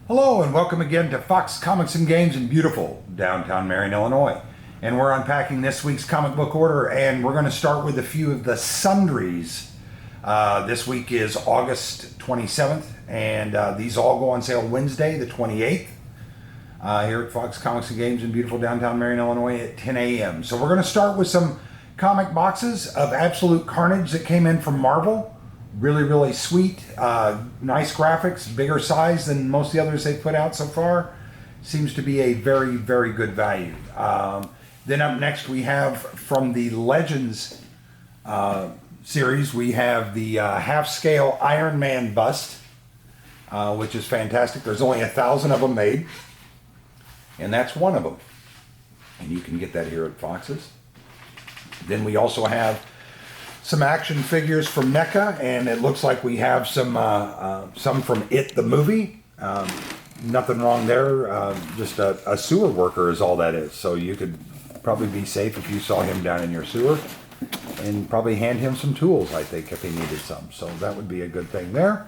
Hello and welcome again to Fox Comics and Games in beautiful downtown Marion, Illinois. And we're unpacking this week's comic book order, and we're going to start with a few of the sundries. This week is August 27th, and these all go on sale Wednesday, the 28th, here at Fox Comics and Games in beautiful downtown Marion, Illinois at 10 a.m. So we're going to start with some comic boxes of Absolute Carnage that came in from Marvel. Really sweet, nice graphics, bigger size than most of the others they've put out so far. Seems to be a very good value. Then up next we have from the Legends series, we have the half-scale Iron Man bust, which is fantastic. There's only 1,000 of them made, and that's one of them. And you can get that here at Fox's. Then we also have some action figures from NECA, and it looks like we have some from It the movie. Nothing wrong there. Just a sewer worker is all that is. So you could probably be safe if you saw him down in your sewer, and probably hand him some tools, I think, if he needed some. So that would be a good thing there.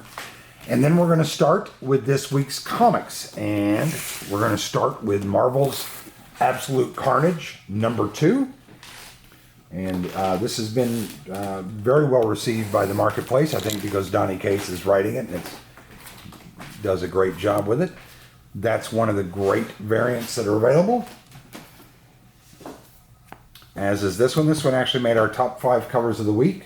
And then we're going to start with this week's comics, and we're going to start with Marvel's Absolute Carnage #2. And this has been very well received by the marketplace, I think, because Donny Cates is writing it, and it does a great job with it. That's one of the great variants that are available, as is this one. This one actually made our top 5 covers of the week.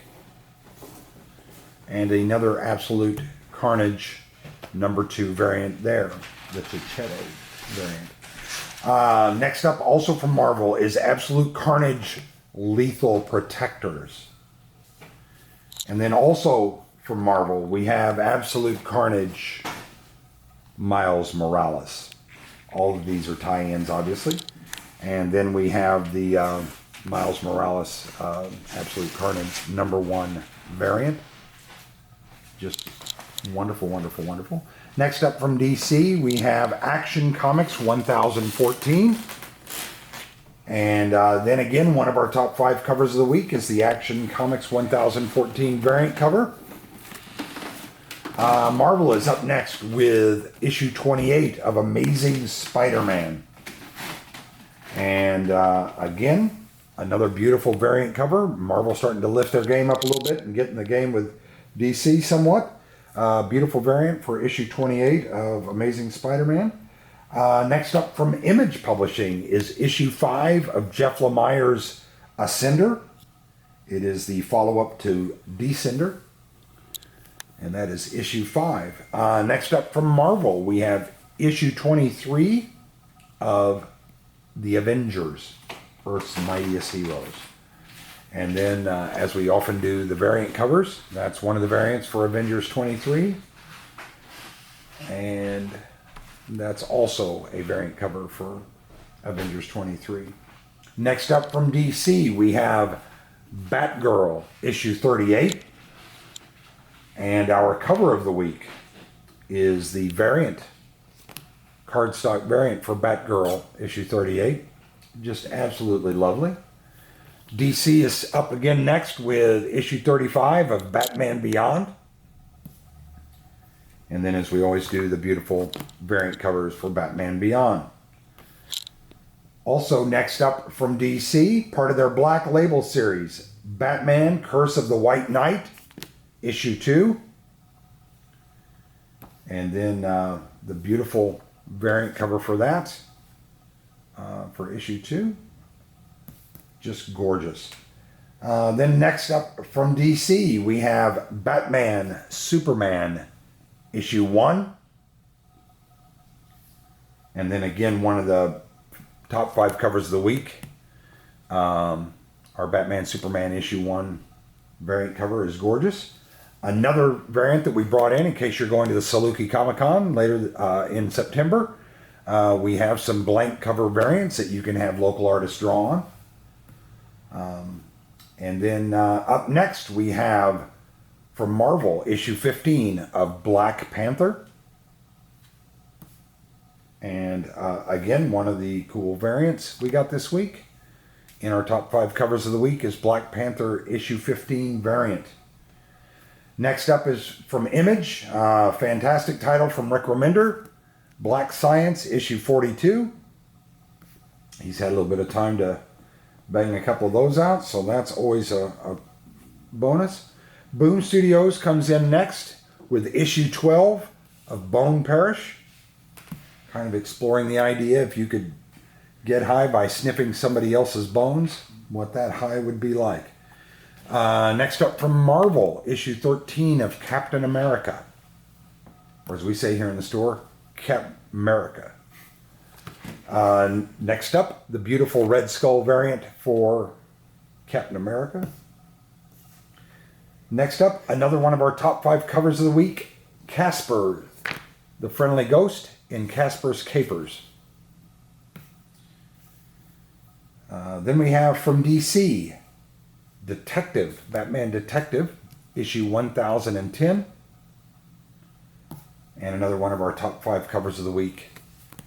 And another Absolute Carnage #2 variant there, the Ticheto variant. Next up, also from Marvel, is Absolute Carnage Lethal Protectors. And then also from Marvel, we have Absolute Carnage Miles Morales. All of these are tie-ins, obviously. And then we have the Miles Morales Absolute Carnage #1 variant. Just wonderful. Next up from DC, we have Action Comics 1014. And then again, one of our top 5 covers of the week is the Action Comics 1014 variant cover. Marvel is up next with issue 28 of Amazing Spider-Man. And again, another beautiful variant cover. Marvel starting to lift their game up a little bit and get in the game with DC somewhat. Beautiful variant for issue 28 of Amazing Spider-Man. Next up from Image Publishing is issue 5 of Jeff Lemire's Ascender. It is the follow-up to Descender, and that is issue 5. Next up from Marvel, we have issue 23 of The Avengers, Earth's Mightiest Heroes. And then, as we often do, the variant covers. That's one of the variants for Avengers 23. And that's also a variant cover for Avengers 23. Next up from DC, we have Batgirl, issue 38. And our cover of the week is the variant, cardstock variant for Batgirl, issue 38. Just absolutely lovely. DC is up again next with issue 35 of Batman Beyond. And then, as we always do, the beautiful variant covers for Batman Beyond. Also next up from DC, part of their Black Label series, Batman Curse of the White Knight, issue 2. And then the beautiful variant cover for that, for issue 2. Just gorgeous. Then next up from DC, we have Batman Superman issue 1. And then again, one of the top 5 covers of the week. Our Batman Superman issue 1 variant cover is gorgeous. Another variant that we brought in case you're going to the Saluki Comic-Con later in September. We have some blank cover variants that you can have local artists draw on. And then up next we have from Marvel issue 15 of Black Panther. And again, one of the cool variants we got this week in our top 5 covers of the week is Black Panther issue 15 variant. Next up is from Image, fantastic title from Rick Remender, Black Science, issue 42. He's had a little bit of time to bang a couple of those out, so that's always a bonus. Boom Studios comes in next with issue 12 of Bone Parish. Kind of exploring the idea if you could get high by sniffing somebody else's bones, what that high would be like. Next up from Marvel, issue 13 of Captain America. Or as we say here in the store, Cap America. Next up, the beautiful Red Skull variant for Captain America. Next up, another one of our top 5 covers of the week, Casper, the Friendly Ghost in Casper's Capers. Then we have from DC, Batman Detective, issue 1010. And another one of our top 5 covers of the week,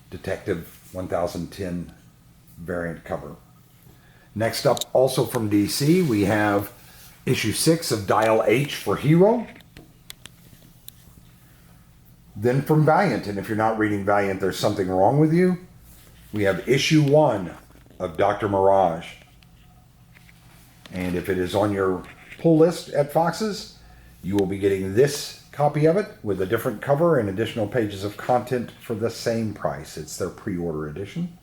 Detective 1010 variant cover. Next up, also from DC, we have issue 6 of Dial H for Hero. Then from Valiant, and if you're not reading Valiant, there's something wrong with you. We have issue 1 of Dr. Mirage. And if it is on your pull list at Fox's, you will be getting this copy of it with a different cover and additional pages of content for the same price. It's their pre-order edition.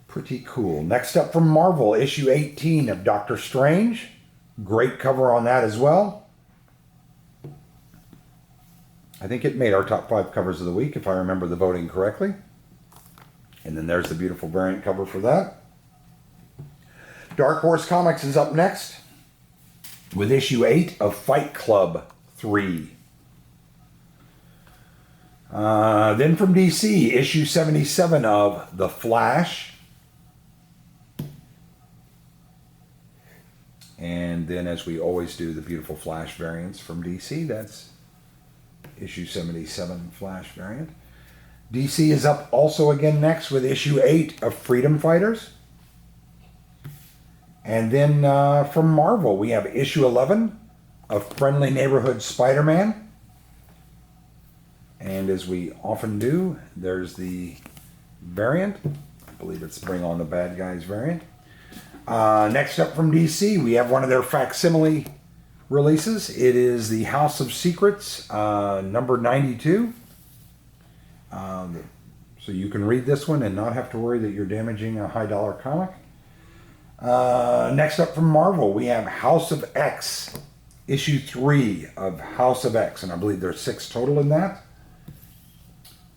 Pretty cool. Next up from Marvel, issue 18 of Doctor Strange. Great cover on that as well. I think it made our top 5 covers of the week, if I remember the voting correctly. And then there's the beautiful variant cover for that. Dark Horse Comics is up next with issue 8 of Fight Club 3. Then from DC, issue 77 of The Flash. And then, as we always do, the beautiful Flash variants from DC. That's issue 77 Flash variant. DC is up also again next with issue 8 of Freedom Fighters. And then from Marvel, we have issue 11 of Friendly Neighborhood Spider-Man. And as we often do, there's the variant. I believe it's Bring On the Bad Guys variant. Next up from DC, we have one of their facsimile releases. It is the House of Secrets, number 92. So you can read this one and not have to worry that you're damaging a high-dollar comic. Next up from Marvel, we have House of X, issue 3 of House of X, and I believe there's 6 total in that.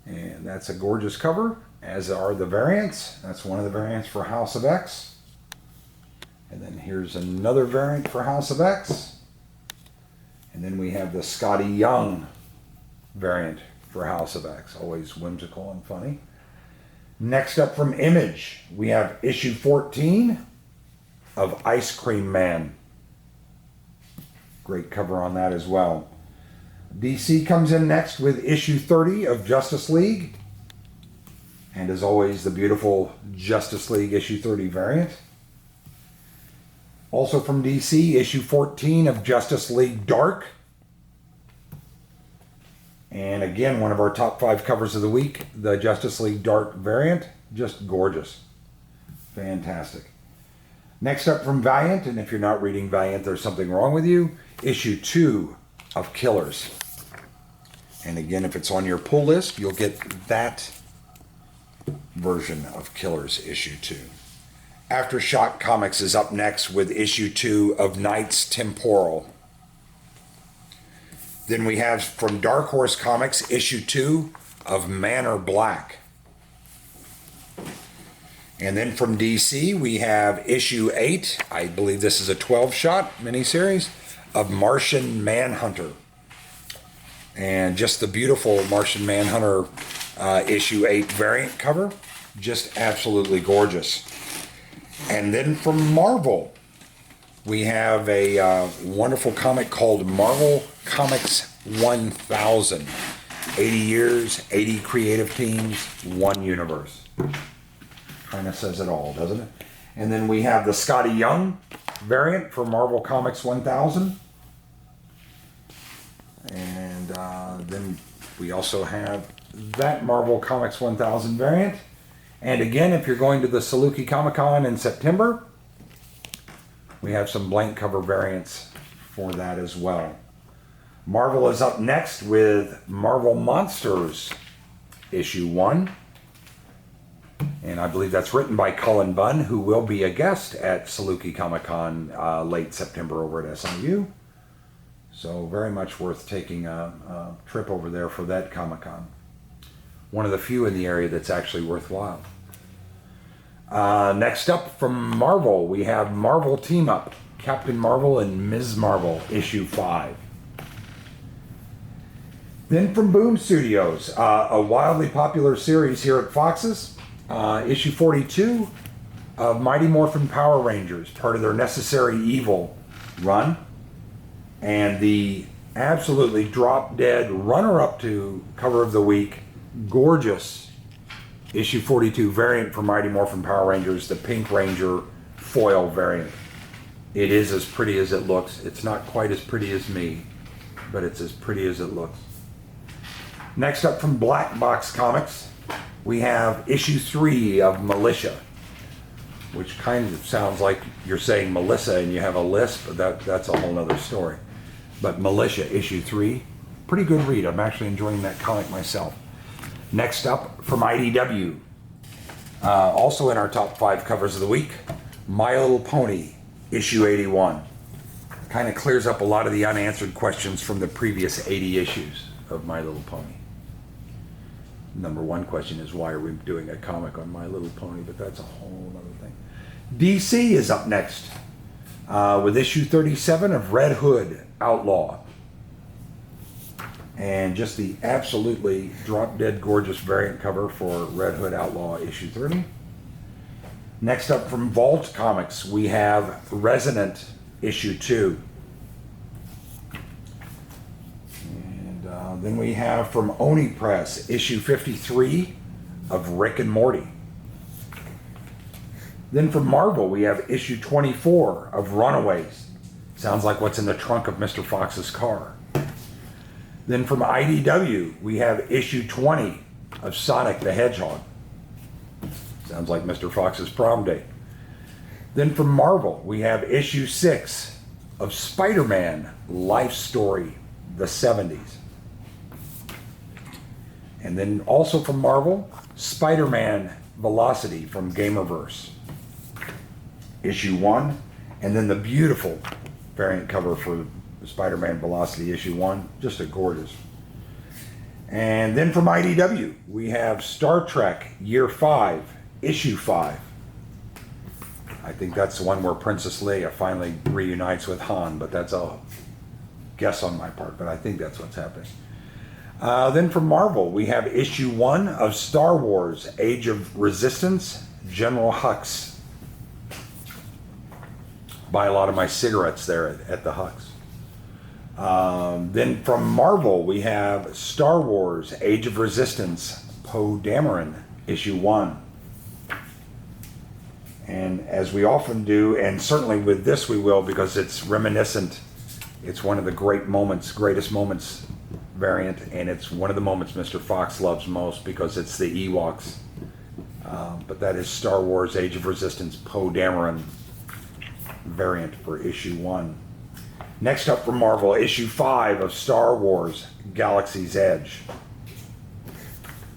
And that's a gorgeous cover, as are the variants. That's one of the variants for House of X. And then here's another variant for House of X. And then we have the Scotty Young variant for House of X. Always whimsical and funny. Next up from Image, we have issue 14 of Ice Cream Man. Great cover on that as well. DC comes in next with issue 30 of Justice League. And as always, the beautiful Justice League issue 30 variant. Also from DC, issue 14 of Justice League Dark. And again, one of our top 5 covers of the week, the Justice League Dark variant. Just gorgeous. Fantastic. Next up from Valiant, and if you're not reading Valiant, there's something wrong with you, issue 2 of Killers. And again, if it's on your pull list, you'll get that version of Killers issue 2. Aftershock Comics is up next with issue 2 of Knights Temporal. Then we have from Dark Horse Comics issue 2 of Manor Black. And then from DC we have issue 8, I believe this is a 12-shot miniseries, of Martian Manhunter. And just the beautiful Martian Manhunter issue 8 variant cover. Just absolutely gorgeous. And then from Marvel, we have a wonderful comic called Marvel Comics 1000. 80 years, 80 creative teams, one universe. Kind of says it all, doesn't it? And then we have the Scotty Young variant for Marvel Comics 1000. And then we also have that Marvel Comics 1000 variant. And again, if you're going to the Saluki Comic-Con in September, we have some blank cover variants for that as well. Marvel is up next with Marvel Monsters issue 1. And I believe that's written by Cullen Bunn, who will be a guest at Saluki Comic-Con late September over at SIU. So very much worth taking a trip over there for that Comic-Con. One of the few in the area that's actually worthwhile. Next up from Marvel, we have Marvel Team Up, Captain Marvel and Ms. Marvel, issue 5. Then from Boom Studios, a wildly popular series here at Fox's, issue 42 of Mighty Morphin Power Rangers, part of their Necessary Evil run. And the absolutely drop-dead runner-up to cover of the week, gorgeous issue 42 variant for Mighty Morphin Power Rangers, the Pink Ranger foil variant. It is as pretty as it looks. It's not quite as pretty as me, but it's as pretty as it looks. Next up from Black Box Comics, we have issue 3 of Militia, which kind of sounds like you're saying Melissa and you have a lisp, but that's a whole nother story. But Militia, issue 3, pretty good read. I'm actually enjoying that comic myself. Next up from IDW, also in our top 5 covers of the week, My Little Pony, issue 81. Kind of clears up a lot of the unanswered questions from the previous 80 issues of My Little Pony. Number one question is, why are we doing a comic on My Little Pony? But that's a whole other thing. DC is up next with issue 37 of Red Hood Outlaw. And just the absolutely drop-dead gorgeous variant cover for Red Hood Outlaw issue 30. Next up from Vault Comics, we have Resonant issue 2. And then we have from Oni Press issue 53 of Rick and Morty. Then from Marvel, we have issue 24 of Runaways. Sounds like what's in the trunk of Mr. Fox's car. Then from IDW, we have issue 20 of Sonic the Hedgehog. Sounds like Mr. Fox's prom date. Then from Marvel, we have issue 6 of Spider-Man Life Story, the 70s. And then also from Marvel, Spider-Man Velocity from Gamerverse, issue 1. And then the beautiful variant cover for Spider-Man Velocity issue 1, just a gorgeous. And then from IDW, we have Star Trek Year 5, issue 5. I think that's the one where Princess Leia finally reunites with Han, but that's a guess on my part, but I think that's what's happening. Then from Marvel, we have issue 1 of Star Wars Age of Resistance, General Hux. Buy a lot of my cigarettes there at the Hux. Then from Marvel, we have Star Wars Age of Resistance, Poe Dameron, issue 1. And as we often do, and certainly with this we will, because it's reminiscent, it's one of the greatest moments variant, and it's one of the moments Mr. Fox loves most because it's the Ewoks. But that is Star Wars Age of Resistance, Poe Dameron variant for issue 1. Next up from Marvel, issue 5 of Star Wars Galaxy's Edge.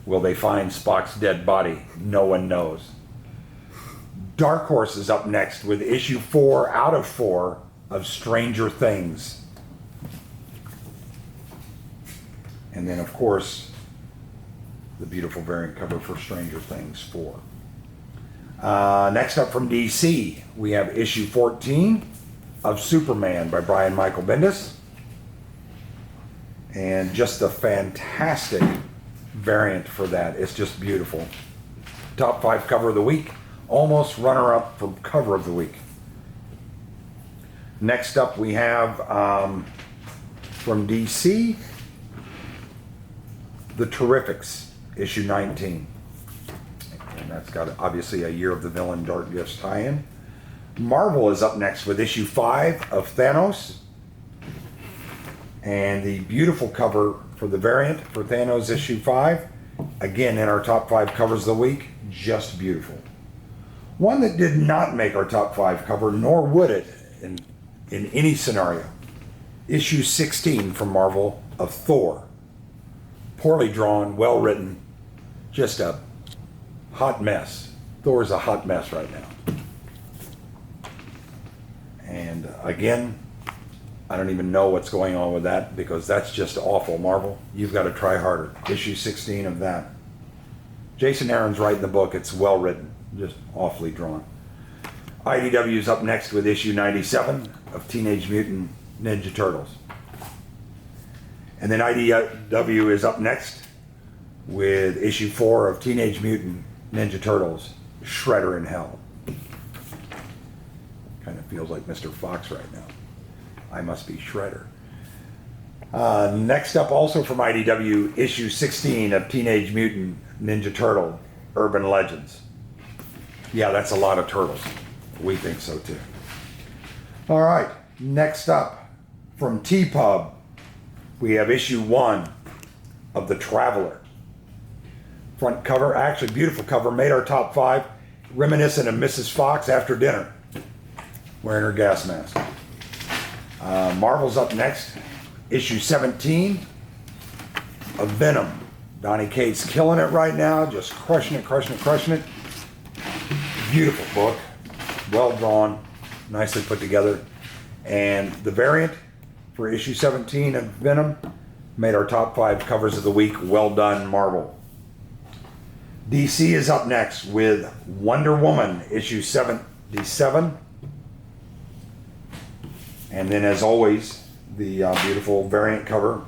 Will they find Spock's dead body? No one knows. Dark Horse is up next with issue 4 out of 4 of Stranger Things. And then, of course, the beautiful variant cover for Stranger Things 4. Next up from DC, we have issue 14 of Superman by Brian Michael Bendis. And just a fantastic variant for that. It's just beautiful. Top 5 cover of the week. Almost runner-up for cover of the week. Next up we have from DC, The Terrifics, issue 19. And that's got obviously a Year of the Villain Dark Gifts tie-in. Marvel is up next with issue 5 of Thanos. And the beautiful cover for the variant for Thanos issue 5 Again, in our top 5 covers of the week, just beautiful. One that did not make our top 5 cover, nor would it in any scenario. Issue 16 from Marvel of Thor. Poorly drawn, well written, just a hot mess. Thor's a hot mess right now. And again, I don't even know what's going on with that because that's just awful, Marvel. You've got to try harder. Issue 16 of that. Jason Aaron's writing the book. It's well written, just awfully drawn. IDW's up next with issue 97 of Teenage Mutant Ninja Turtles. And then IDW is up next with issue 4 of Teenage Mutant Ninja Turtles, Shredder in Hell. Kind of feels like Mr. Fox right now. I must be Shredder. Next up, also from IDW, issue 16 of Teenage Mutant Ninja Turtle, Urban Legends. Yeah, that's a lot of turtles. We think so too. All right, next up from TPub, we have issue 1 of The Traveler. Front cover, actually beautiful cover, made our top 5, reminiscent of Mrs. Fox after dinner, wearing her gas mask. Marvel's up next, issue 17 of Venom. Donny Cates killing it right now, just crushing it. Beautiful book, well drawn, nicely put together. And the variant for issue 17 of Venom made our top 5 covers of the week. Well done, Marvel. DC is up next with Wonder Woman, issue 77. And then, as always, the beautiful variant cover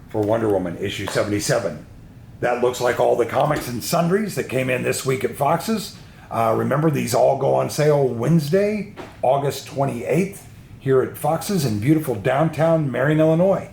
for Wonder Woman, issue 77. That looks like all the comics and sundries that came in this week at Fox's. Remember, these all go on sale Wednesday, August 28th, here at Fox's in beautiful downtown Marion, Illinois.